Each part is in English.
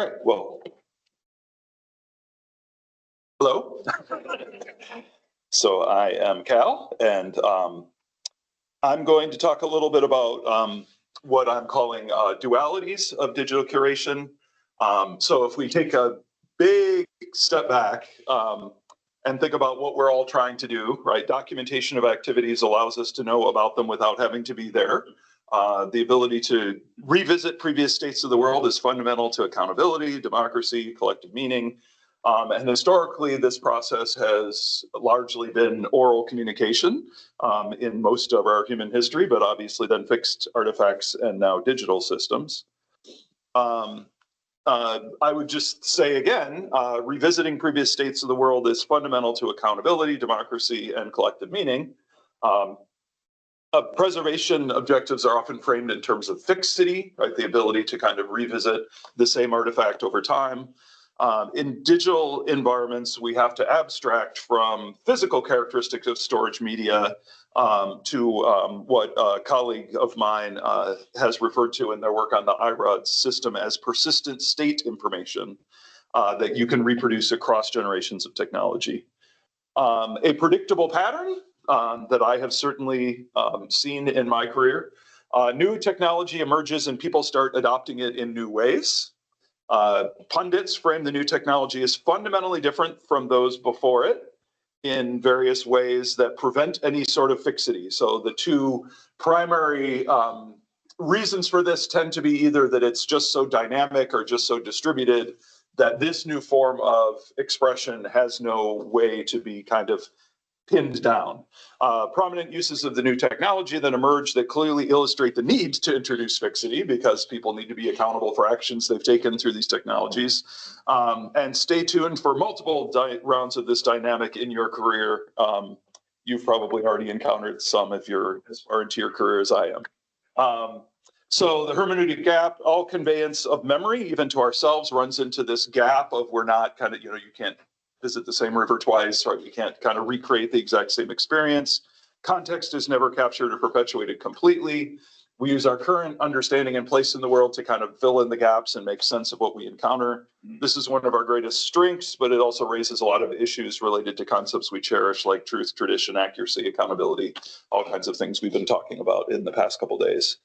All right, well, hello. So I am Cal, and I'm going to talk a little bit about what I'm calling dualities of digital curation. So if we take a big step back and think about what we're all trying to do, right? Documentation of activities allows us to know about them without having to be there. The ability to revisit previous states of the world is fundamental to accountability, democracy, collective meaning. And historically, this process has largely been oral communication in most of our human history, but obviously then fixed artifacts and now digital systems. I would just say again, revisiting previous states of the world is fundamental to accountability, democracy, and collective meaning. Preservation objectives are often framed in terms of fixity, right? The ability to kind of revisit the same artifact over time. In digital environments, we have to abstract from physical characteristics of storage media to what a colleague of mine has referred to in their work on the IROD system as persistent state information that you can reproduce across generations of technology. A predictable pattern that I have certainly seen in my career. New technology emerges and people start adopting it in new ways. Pundits frame the new technology as fundamentally different from those before it in various ways that prevent any sort of fixity. So the two primary reasons for this tend to be either that it's just so dynamic or just so distributed that this new form of expression has no way to be kind of pinned down. Prominent uses of the new technology that emerge that clearly illustrate the need to introduce fixity because people need to be accountable for actions they've taken through these technologies. And stay tuned for multiple rounds of this dynamic in your career. You've probably already encountered some if you're as far into your career as I am. So the hermeneutic gap, all conveyance of memory, even to ourselves, runs into this gap of we're not kind of, you can't visit the same river twice, right? You can't kind of recreate the exact same experience. Context is never captured or perpetuated completely. We use our current understanding and place in the world to kind of fill in the gaps and make sense of what we encounter. This is one of our greatest strengths, but it also raises a lot of issues related to concepts we cherish, like truth, tradition, accuracy, accountability, all kinds of things we've been talking about in the past couple of days.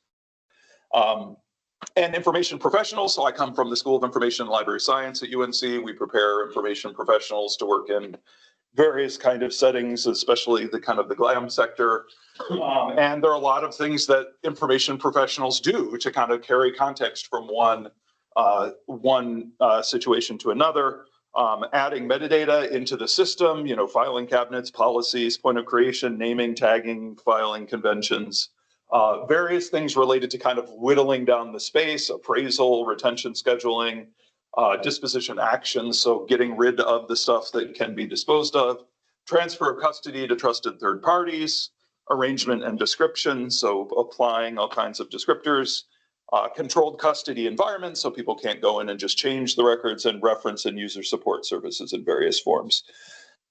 And information professionals. So I come from the School of Information and Library Science at UNC. We prepare information professionals to work in various kind of settings, especially the kind of the GLAM sector. And there are a lot of things that information professionals do to kind of carry context from one situation to another. Adding metadata into the system, filing cabinets, policies, point of creation, naming, tagging, filing conventions. Various things related to kind of whittling down the space, appraisal, retention scheduling, disposition actions, so getting rid of the stuff that can be disposed of, transfer of custody to trusted third parties, arrangement and description, so applying all kinds of descriptors, controlled custody environments, so people can't go in and just change the records, and reference and user support services in various forms.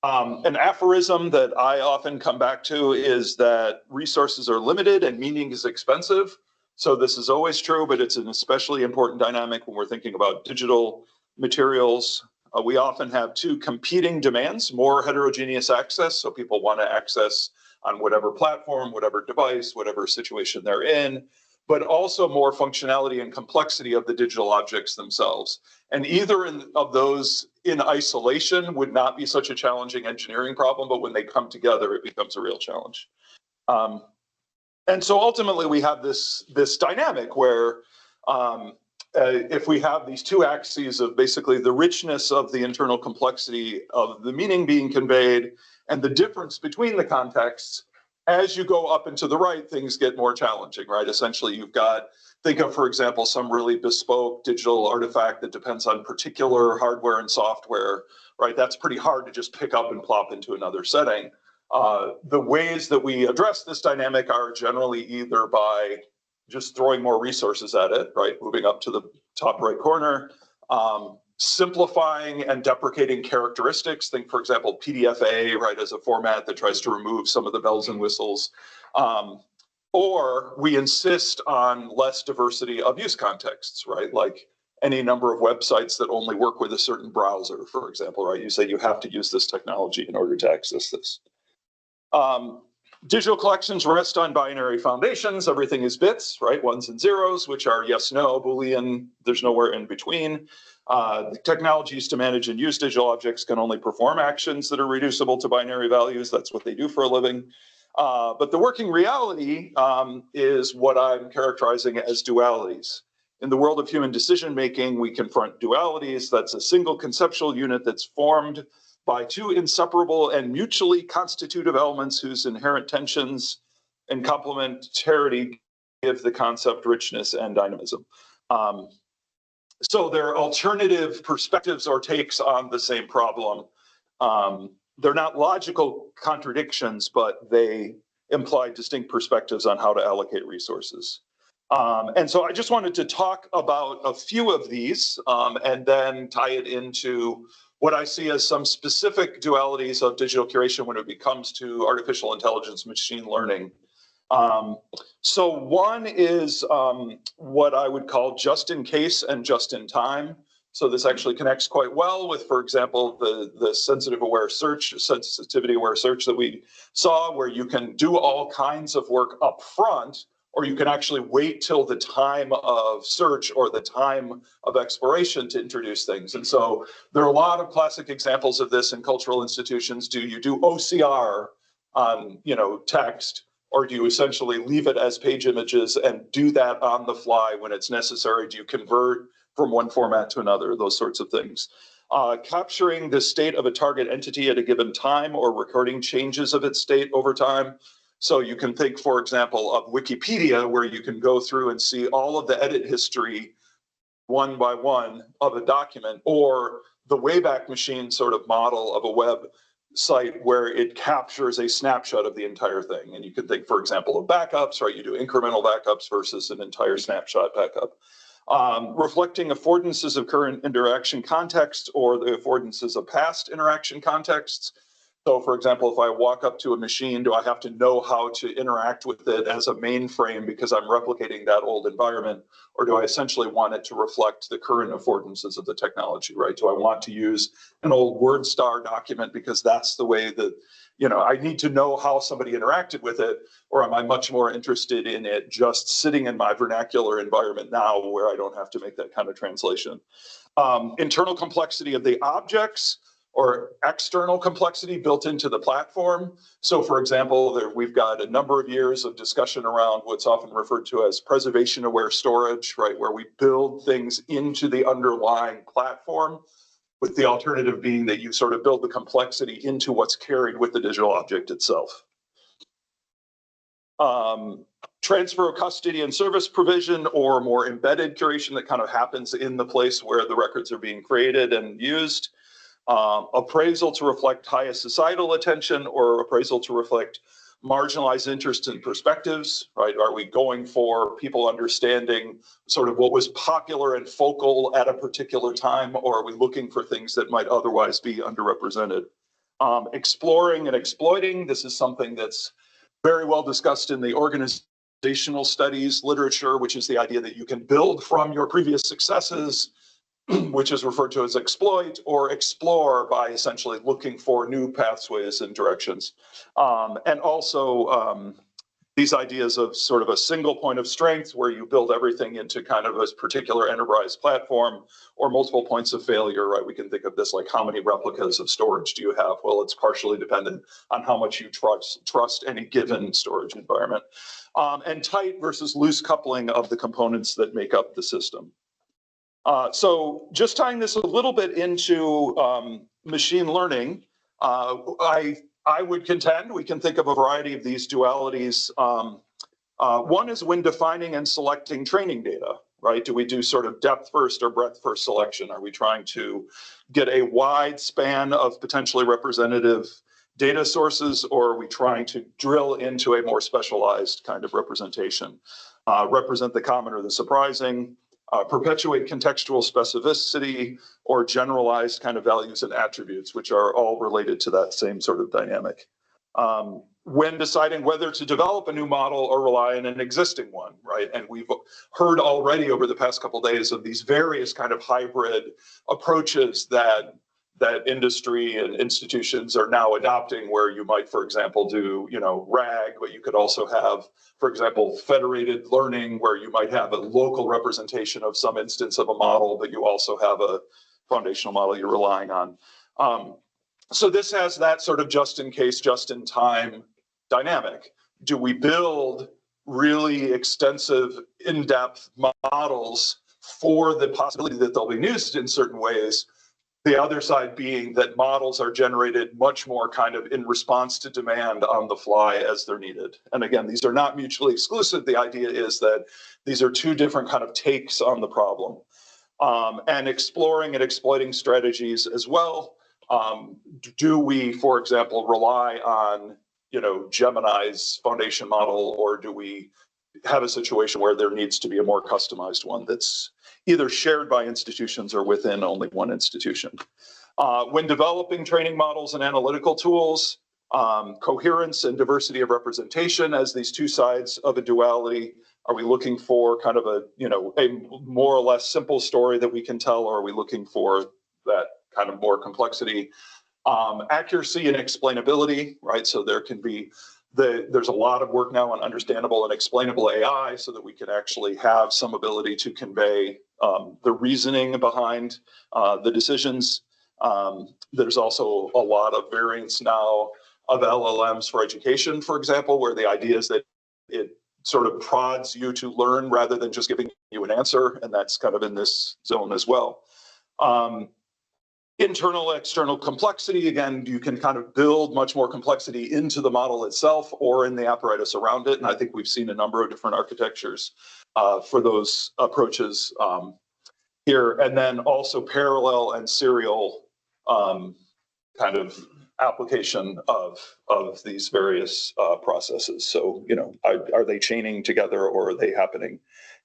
An aphorism that I often come back to is that resources are limited and meaning is expensive. So this is always true, but it's an especially important dynamic when we're thinking about digital materials. We often have two competing demands: more heterogeneous access, so people want to access on whatever platform, whatever device, whatever situation they're in, but also more functionality and complexity of the digital objects themselves. And either of those in isolation would not be such a challenging engineering problem, but when they come together, it becomes a real challenge. And so ultimately we have this dynamic where if we have these two axes of basically the richness of the internal complexity of the meaning being conveyed and the difference between the contexts, as you go up and to the right, things get more challenging, right? Essentially, you've got, think of, for example, some really bespoke digital artifact that depends on particular hardware and software, right? That's pretty hard to just pick up and plop into another setting. The ways that we address this dynamic are generally either by just throwing more resources at it, right? Moving up to the top right corner, simplifying and deprecating characteristics. Think, for example, PDFA, right, as a format that tries to remove some of the bells and whistles. Or we insist on less diversity of use contexts, right? Like any number of websites that only work with a certain browser, for example, right? You say you have to use this technology in order to access this. Digital collections rest on binary foundations. Everything is bits, right? Ones and zeros, which are yes, no, Boolean. There's nowhere in between. The technologies to manage and use digital objects can only perform actions that are reducible to binary values. That's what they do for a living. But the working reality is what I'm characterizing as dualities. In the world of human decision-making, we confront dualities. That's a single conceptual unit that's formed by two inseparable and mutually constitutive elements whose inherent tensions and complementarity give the concept richness and dynamism. So they're alternative perspectives or takes on the same problem. They're not logical contradictions, but they imply distinct perspectives on how to allocate resources. And so I just wanted to talk about a few of these and then tie it into what I see as some specific dualities of digital curation when it comes to artificial intelligence, machine learning. So one is what I would call just in case and just in time. So this actually connects quite well with, for example, the sensitivity aware search that we saw, where you can do all kinds of work up front, or you can actually wait till the time of search or the time of exploration to introduce things. And so there are a lot of classic examples of this in cultural institutions. Do you do OCR on, text, or do you essentially leave it as page images and do that on the fly when it's necessary? Do you convert from one format to another? Those sorts of things. Capturing the state of a target entity at a given time or recording changes of its state over time. So you can think, for example, of Wikipedia, where you can go through and see all of the edit history one by one of a document, or the Wayback Machine sort of model of a web site where it captures a snapshot of the entire thing. And you can think, for example, of backups, right? You do incremental backups versus an entire snapshot backup. Reflecting affordances of current interaction context or the affordances of past interaction contexts. So for example, if I walk up to a machine, do I have to know how to interact with it as a mainframe because I'm replicating that old environment? Or do I essentially want it to reflect the current affordances of the technology, right? Do I want to use an old WordStar document because that's the way that, I need to know how somebody interacted with it? Or am I much more interested in it just sitting in my vernacular environment now where I don't have to make that kind of translation? Internal complexity of the objects, or external complexity built into the platform. So for example, we've got a number of years of discussion around what's often referred to as preservation-aware storage, right, where we build things into the underlying platform, with the alternative being that you sort of build the complexity into what's carried with the digital object itself. Transfer of custody and service provision, or more embedded curation that kind of happens in the place where the records are being created and used. Appraisal to reflect highest societal attention, or appraisal to reflect marginalized interests and perspectives, right? Are we going for people understanding sort of what was popular and focal at a particular time, or are we looking for things that might otherwise be underrepresented? Exploring and exploiting, this is something that's very well discussed in the organizational studies literature, which is the idea that you can build from your previous successes, which is referred to as exploit, or explore by essentially looking for new pathways and directions. And also these ideas of sort of a single point of strength where you build everything into kind of a particular enterprise platform, or multiple points of failure, right? We can think of this like, how many replicas of storage do you have? Well, it's partially dependent on how much you trust any given storage environment. And tight versus loose coupling of the components that make up the system. So just tying this a little bit into machine learning, I would contend we can think of a variety of these dualities. One is when defining and selecting training data, right? Do we do sort of depth first or breadth first selection? Are we trying to get a wide span of potentially representative data sources, or are we trying to drill into a more specialized kind of representation? Represent the common or the surprising. Perpetuate contextual specificity, or generalized kind of values and attributes, which are all related to that same sort of dynamic. when deciding whether to develop a new model or rely on an existing one, right? And we've heard already over the past couple of days of these various kind of hybrid approaches that industry and institutions are now adopting, where you might, for example, do, RAG, but you could also have, for example, federated learning, where you might have a local representation of some instance of a model, but you also have a foundational model you're relying on. So this has that sort of just in case, just in time dynamic. Do we build really extensive, in-depth models for the possibility that they'll be used in certain ways? The other side being that models are generated much more kind of in response to demand on the fly as they're needed. And again, these are not mutually exclusive. The idea is that these are two different kind of takes on the problem. And exploring and exploiting strategies as well. Do we, for example, rely on, Gemini's foundation model, or do we have a situation where there needs to be a more customized one that's either shared by institutions or within only one institution? When developing training models and analytical tools, coherence and diversity of representation as these two sides of a duality. Are we looking for kind of a more or less simple story that we can tell, or are we looking for that kind of more complexity? Accuracy and explainability, right? So there can be there's a lot of work now on understandable and explainable AI, so that we can actually have some ability to convey the reasoning behind the decisions. There's also a lot of variants now of LLMs for education, for example, where the idea is that it sort of prods you to learn rather than just giving you an answer, and that's kind of in this zone as well. Internal, external complexity, again, you can kind of build much more complexity into the model itself or in the apparatus around it, and I think we've seen a number of different architectures for those approaches here. And then also parallel and serial kind of application of these various processes. So, are they chaining together, or are they happening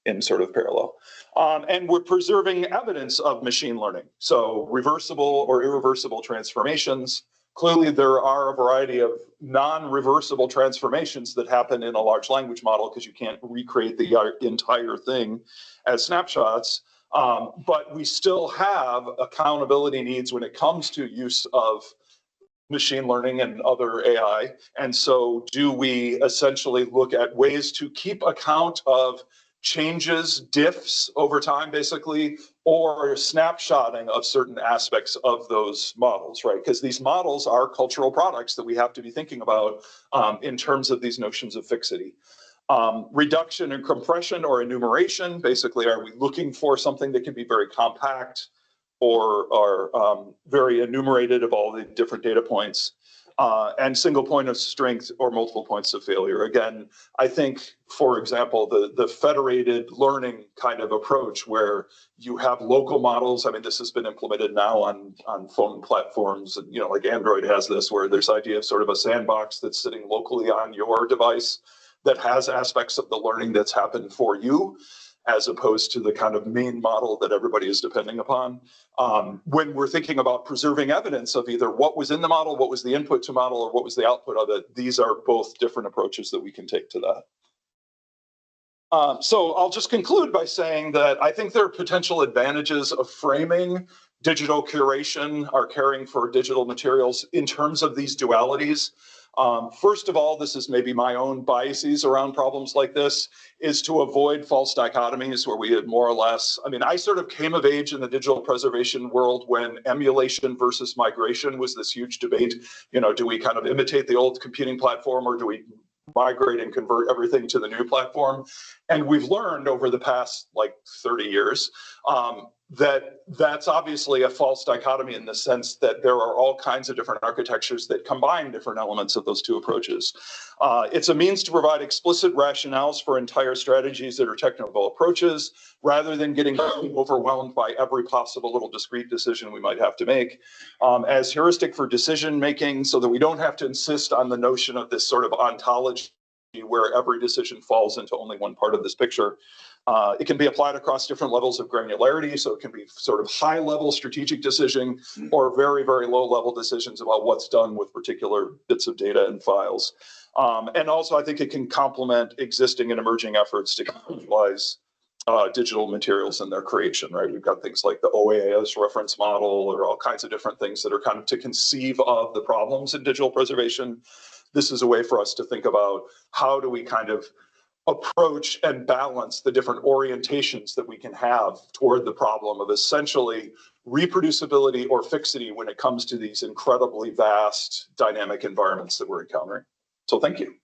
in sort of parallel? And we're preserving evidence of machine learning. So reversible or irreversible transformations. Clearly, there are a variety of non-reversible transformations that happen in a large language model, because you can't recreate the entire thing as snapshots. But we still have accountability needs when it comes to use of machine learning and other AI. And so do we essentially look at ways to keep account of changes, diffs over time, basically, or snapshotting of certain aspects of those models, right? Because these models are cultural products that we have to be thinking about in terms of these notions of fixity. Reduction and compression or enumeration, basically, are we looking for something that can be very compact or very enumerated of all the different data points? And single point of strength or multiple points of failure. Again, I think, for example, the federated learning kind of approach, where you have local models. I mean, this has been implemented now on phone platforms, and, like Android has this, where there's idea of sort of a sandbox that's sitting locally on your device that has aspects of the learning that's happened for you, as opposed to the kind of main model that everybody is depending upon. When we're thinking about preserving evidence of either what was in the model, what was the input to model, or what was the output of it, these are both different approaches that we can take to that. So I'll just conclude by saying that I think there are potential advantages of framing digital curation or caring for digital materials in terms of these dualities. First of all, this is maybe my own biases around problems like this, is to avoid false dichotomies where we had more or less, I sort of came of age in the digital preservation world when emulation versus migration was this huge debate. Do we kind of imitate the old computing platform, or do we migrate and convert everything to the new platform? And we've learned over the past 30 years that that's obviously a false dichotomy, in the sense that there are all kinds of different architectures that combine different elements of those two approaches. It's a means to provide explicit rationales for entire strategies that are technical approaches, rather than getting overwhelmed by every possible little discrete decision we might have to make, as heuristic for decision making, so that we don't have to insist on the notion of this sort of ontology where every decision falls into only one part of this picture. It can be applied across different levels of granularity. So it can be sort of high level strategic decision or very, very low level decisions about what's done with particular bits of data and files. And also, I think it can complement existing and emerging efforts to utilize digital materials in their creation, right? We've got things like the OAS reference model or all kinds of different things that are kind of to conceive of the problems in digital preservation. This is a way for us to think about how do we kind of approach and balance the different orientations that we can have toward the problem of essentially reproducibility or fixity when it comes to these incredibly vast dynamic environments that we're encountering. So thank you.